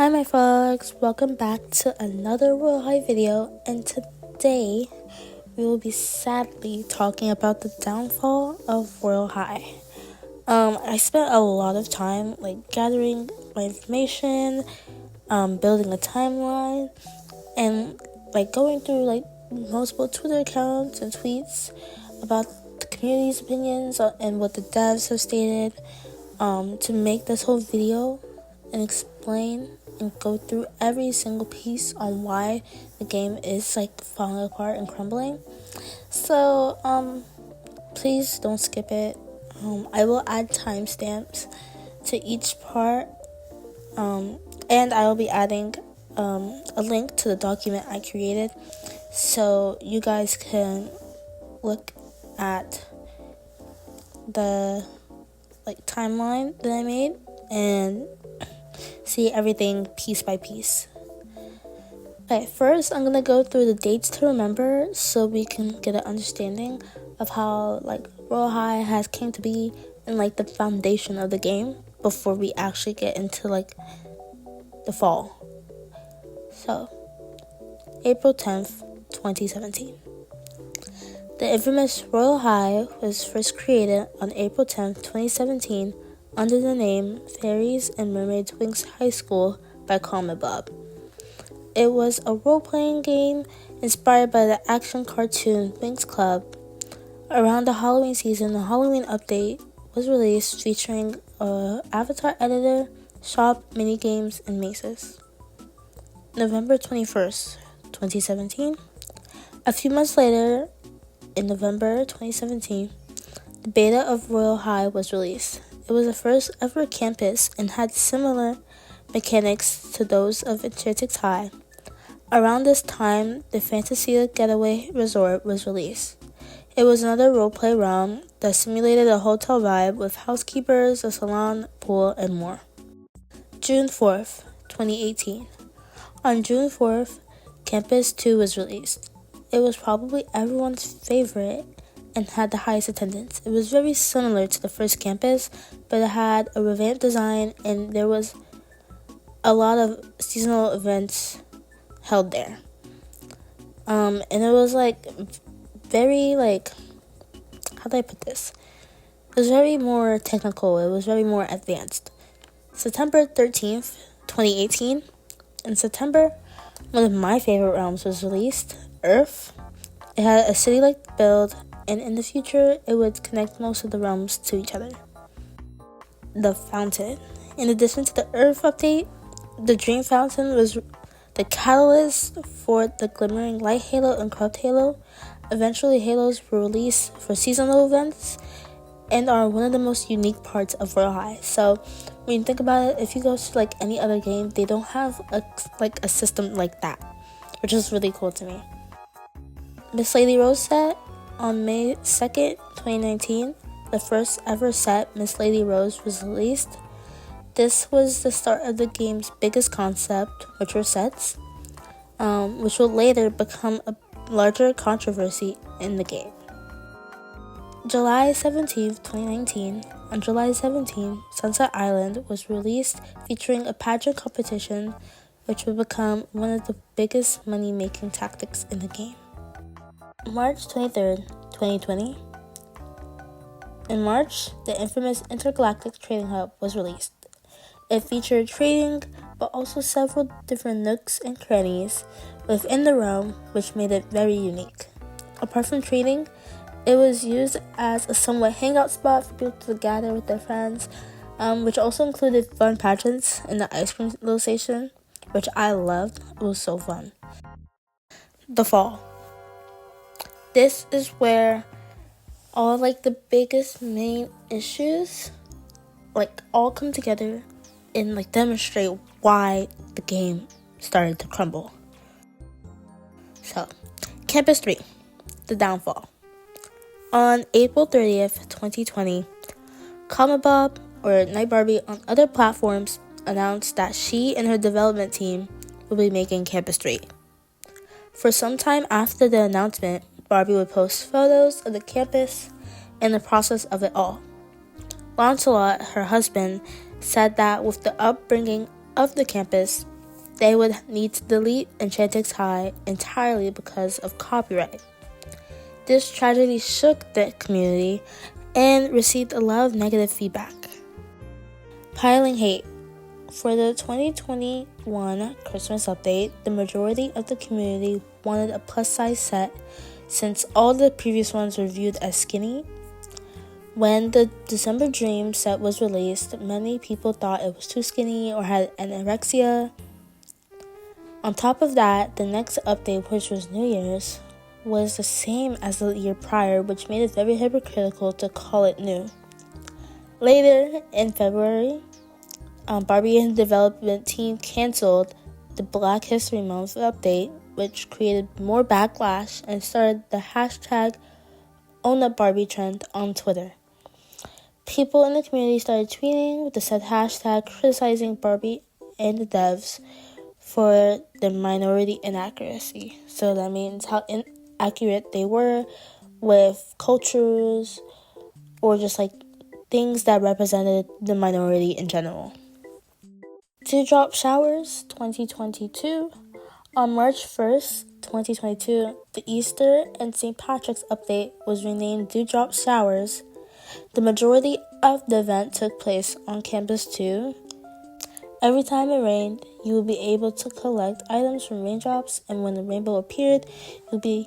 Hi my folks, welcome back to another Royale video, and today we will be sadly talking about the downfall of Royale. I spent a lot of time gathering my information, building a timeline, and going through multiple Twitter accounts and tweets about the community's opinions and what the devs have stated to make this whole video and explain and go through every single piece on why the game is falling apart and crumbling. So please don't skip it. I will add timestamps to each part, and I will be adding a link to the document I created so you guys can look at the timeline that I made and see everything piece by piece. Okay, first I'm gonna go through the dates to remember so we can get an understanding of how Royale has came to be and the foundation of the game before we actually get into the fall. So, April 10th, 2017. The infamous Royale was first created on April 10th, 2017 under the name Fairies and Mermaids Winx High School by Bob. It was a role-playing game inspired by the action cartoon Winx Club. Around the Halloween season, a Halloween update was released featuring an avatar editor, shop, minigames, and mazes. November 21st, 2017. A few months later, in November 2017, the beta of Royale was released. It was the first ever campus and had similar mechanics to those of Enchanted High. Around this time, the Fantasia Getaway Resort was released. It was another roleplay realm that simulated a hotel vibe with housekeepers, a salon, pool, and more. June 4th, 2018. On June 4th, Campus 2 was released. It was probably everyone's favorite and had the highest attendance. It was very similar to the first campus, but it had a revamped design and there was a lot of seasonal events held there. And it was very how do I put this? It was very more technical. It was very more advanced. September 13th, 2018. In September, one of my favorite realms was released, Earth. It had a city-like build, and in the future, it would connect most of the realms to each other. The Fountain. In addition to the Earth update, the Dream Fountain was the catalyst for the Glimmering Light Halo and Corrupt Halo. Eventually, Halos were released for seasonal events and are one of the most unique parts of Royale. So, when you think about it, if you go to any other game, they don't have a system like that, which is really cool to me. Miss Lady Rose set. On May 2nd, 2019, the first ever set, Miss Lady Rose, was released. This was the start of the game's biggest concept, which were sets, which would later become a larger controversy in the game. July 17th, 2019, on July 17th, Sunset Island was released featuring a pageant competition, which would become one of the biggest money-making tactics in the game. March 23rd, 2020. In March, the infamous Intergalactic Trading Hub was released. It featured trading, but also several different nooks and crannies within the realm, which made it very unique. Apart from trading, it was used as a somewhat hangout spot for people to gather with their friends, which also included fun pageants in the ice cream station, which I loved. It was so fun. The Fall. This is where all the biggest main issues all come together and demonstrate why the game started to crumble. So, Campus 3, the downfall. On April 30th, 2020, Bob, or Night Barbie on other platforms, announced that she and her development team will be making Campus 3. For some time after the announcement, Barbie would post photos of the campus and the process of it all. Lancelot, her husband, said that with the upbringing of the campus, they would need to delete Enchantix High entirely because of copyright. This tragedy shook the community and received a lot of negative feedback. Piling hate. For the 2021 Christmas update, the majority of the community wanted a plus-size set since all the previous ones were viewed as skinny. When the December Dream set was released, many people thought it was too skinny or had anorexia. On top of that, the next update, which was New Year's, was the same as the year prior, which made it very hypocritical to call it new. Later in February, Barbie and development team canceled the Black History Month update, which created more backlash and started the hashtag #OwnUpBarbie trend on Twitter. People in the community started tweeting with the said hashtag criticizing Barbie and the devs for their minority inaccuracy. So that means how inaccurate they were with cultures or just like things that represented the minority in general. Dewdrop Showers 2022. On March 1st, 2022, the Easter and St. Patrick's update was renamed Dewdrop Showers. The majority of the event took place on Campus 2. Every time it rained, you would be able to collect items from raindrops, and when the rainbow appeared, you'll be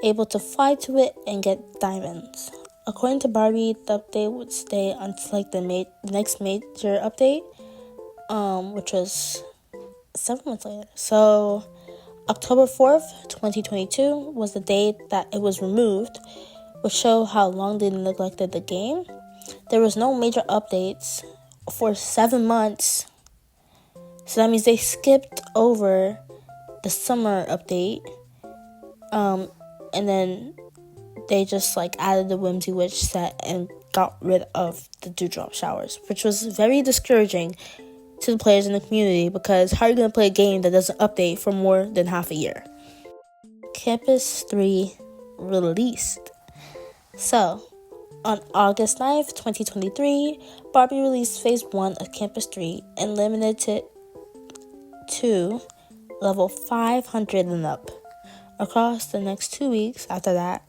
able to fly to it and get diamonds. According to Barbie, the update would stay until like the next major update, which was 7 months later. So October 4th, 2022 was the day that it was removed, which showed how long they neglected the game. There was no major updates for 7 months. So that means they skipped over the summer update. And then they just like added the Whimsy Witch set and got rid of the Dewdrop Showers, which was very discouraging to the players in the community, because how are you going to play a game that doesn't update for more than half a year? Campus 3 released. So, on August 9th, 2023, Barbie released Phase 1 of Campus 3 and limited it to level 500 and up. Across the next 2 weeks after that,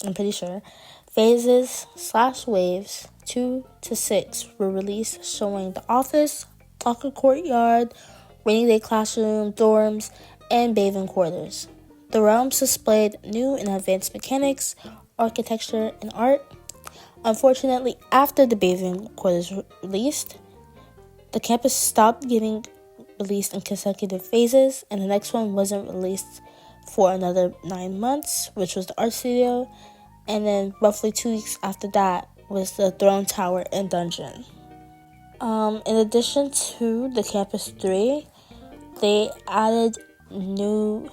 I'm pretty sure, phases/waves 2 to 6 were released, showing the office, locker courtyard, rainy day classroom, dorms, and bathing quarters. The realms displayed new and advanced mechanics, architecture, and art. Unfortunately, after the bathing quarters were released, the campus stopped getting released in consecutive phases, and the next one wasn't released for another 9 months, which was the art studio, and then roughly 2 weeks after that was the throne tower and dungeon. In addition to the Campus 3, they added new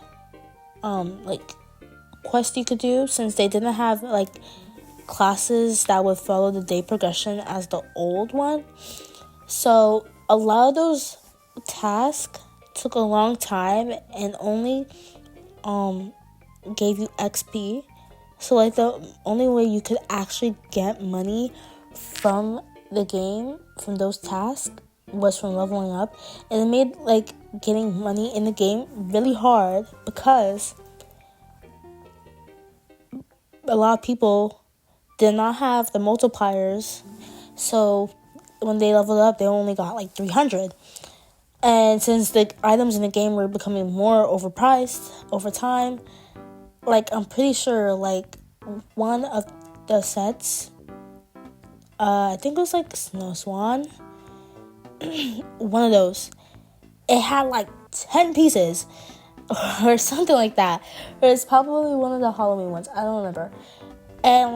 quests you could do, since they didn't have classes that would follow the day progression as the old one. So a lot of those tasks took a long time and only gave you XP. So the only way you could actually get money from the game, from those tasks, was from leveling up. And it made getting money in the game really hard, because a lot of people did not have the multipliers. So when they leveled up, they only got 300. And since the items in the game were becoming more overpriced over time, I'm pretty sure one of the sets, I think it was Snow Swan, one of those, it had 10 pieces or something like that. Or it's probably one of the Halloween ones, I don't remember. And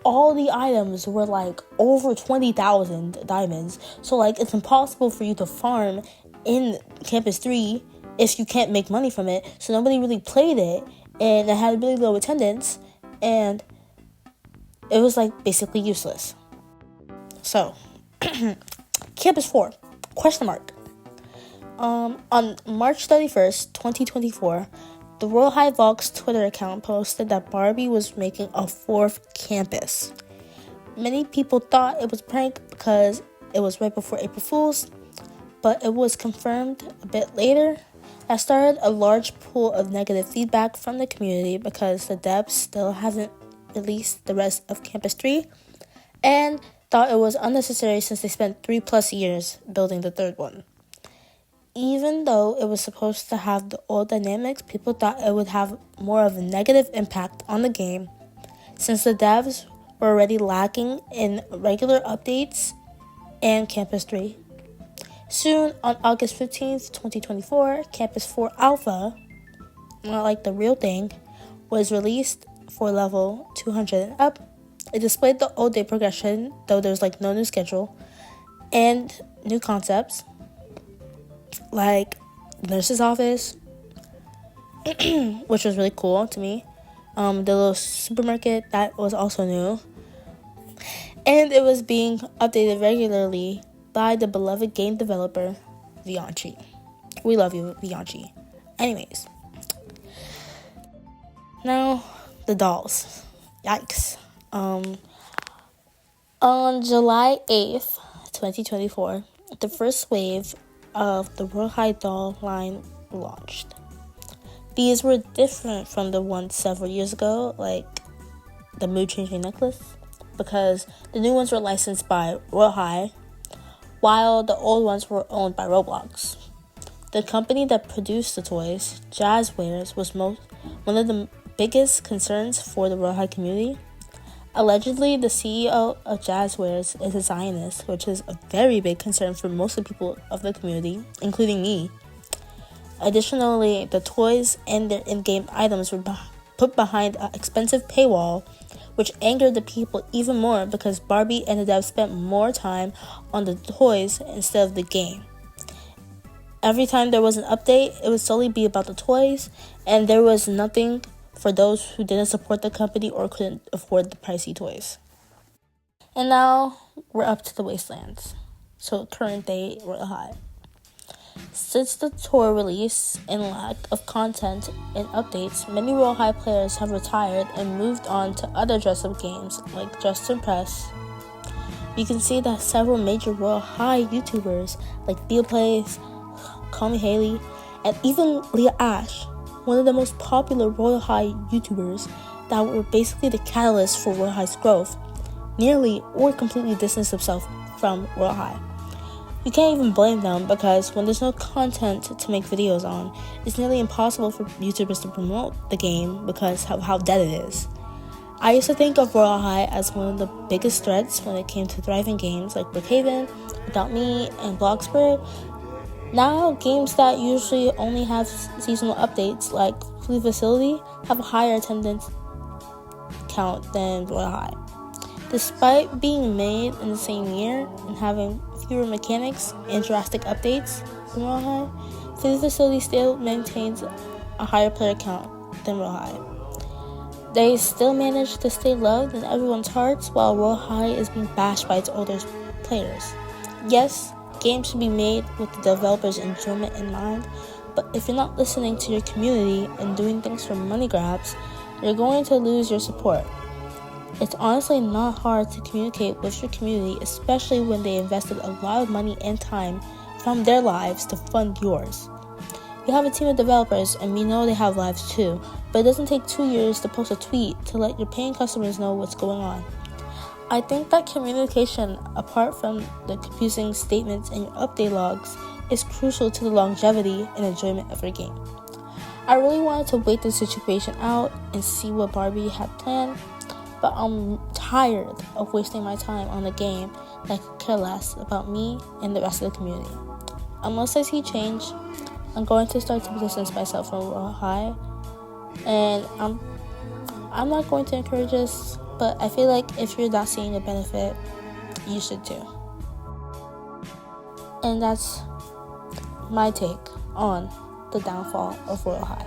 all the items were over 20,000 diamonds. So it's impossible for you to farm in Campus 3 if you can't make money from it. So nobody really played it, and it had really low attendance, and it was basically useless. So Campus 4 ? On March 31st, 2024, the Royal High Vox Twitter account posted that Barbie was making a 4th campus. Many people thought it was a prank because it was right before April Fool's, but it was confirmed a bit later. That started a large pool of negative feedback from the community because the devs still haven't released the rest of Campus 3 and thought it was unnecessary since they spent 3+ years building the third one. Even though it was supposed to have the old dynamics, people thought it would have more of a negative impact on the game since the devs were already lacking in regular updates and Campus 3. Soon, on August 15th, 2024, Campus 4 Alpha, not like the real thing, was released for level 200 and up. It displayed the old day progression, though there's no new schedule, and new concepts like nurse's office, which was really cool to me. The little supermarket, that was also new. And it was being updated regularly by the beloved game developer, Vianchi. We love you, Vianchi. Anyways. Now, the dolls. Yikes. On July 8th, 2024, the first wave of the Royale High doll line launched. These were different from the ones several years ago, like the mood-changing necklace, because the new ones were licensed by Royale High, while the old ones were owned by Roblox. The company that produced the toys, Jazzwares, was one of the biggest concerns for the Royale High community. Allegedly, the CEO of Jazzwares is a Zionist, which is a very big concern for most of the people of the community, including me. Additionally, the toys and their in-game items were put behind an expensive paywall, which angered the people even more because Barbie and the devs spent more time on the toys instead of the game. Every time there was an update, it would solely be about the toys, and there was nothing for those who didn't support the company or couldn't afford the pricey toys. And now, we're up to the Wastelands. So, current day, Royale High. Since the tour release and lack of content and updates, many Royale High players have retired and moved on to other dress-up games like Dress to Impress. You can see that several major Royale High YouTubers like Thea Plays, Call Me Haley, and even Leah Ash, one of the most popular Royale High YouTubers that were basically the catalyst for Royale High's growth, nearly or completely distanced themselves from Royale High. You can't even blame them because when there's no content to make videos on, it's nearly impossible for YouTubers to promote the game because of how dead it is. I used to think of Royale High as one of the biggest threats when it came to thriving games like Brookhaven, Without Me, and Bloxburg. Now, games that usually only have seasonal updates like Fleet Facility have a higher attendance count than Royale High. Despite being made in the same year and having fewer mechanics and drastic updates than Royale High, Fleet Facility still maintains a higher player count than Royale High. They still manage to stay loved in everyone's hearts while Royale High is being bashed by its older players. Yes, games should be made with the developers' enjoyment in mind, but if you're not listening to your community and doing things for money grabs, you're going to lose your support. It's honestly not hard to communicate with your community, especially when they invested a lot of money and time from their lives to fund yours. You have a team of developers, and we know they have lives too, but it doesn't take 2 years to post a tweet to let your paying customers know what's going on. I think that communication, apart from the confusing statements and your update logs, is crucial to the longevity and enjoyment of your game. I really wanted to wait this situation out and see what Barbie had planned, but I'm tired of wasting my time on a game that could care less about me and the rest of the community. Unless I see change, I'm going to start to distance myself from Royale High, and I'm not going to encourage this, but I feel like if you're not seeing a benefit, you should too. And that's my take on the downfall of Royale High.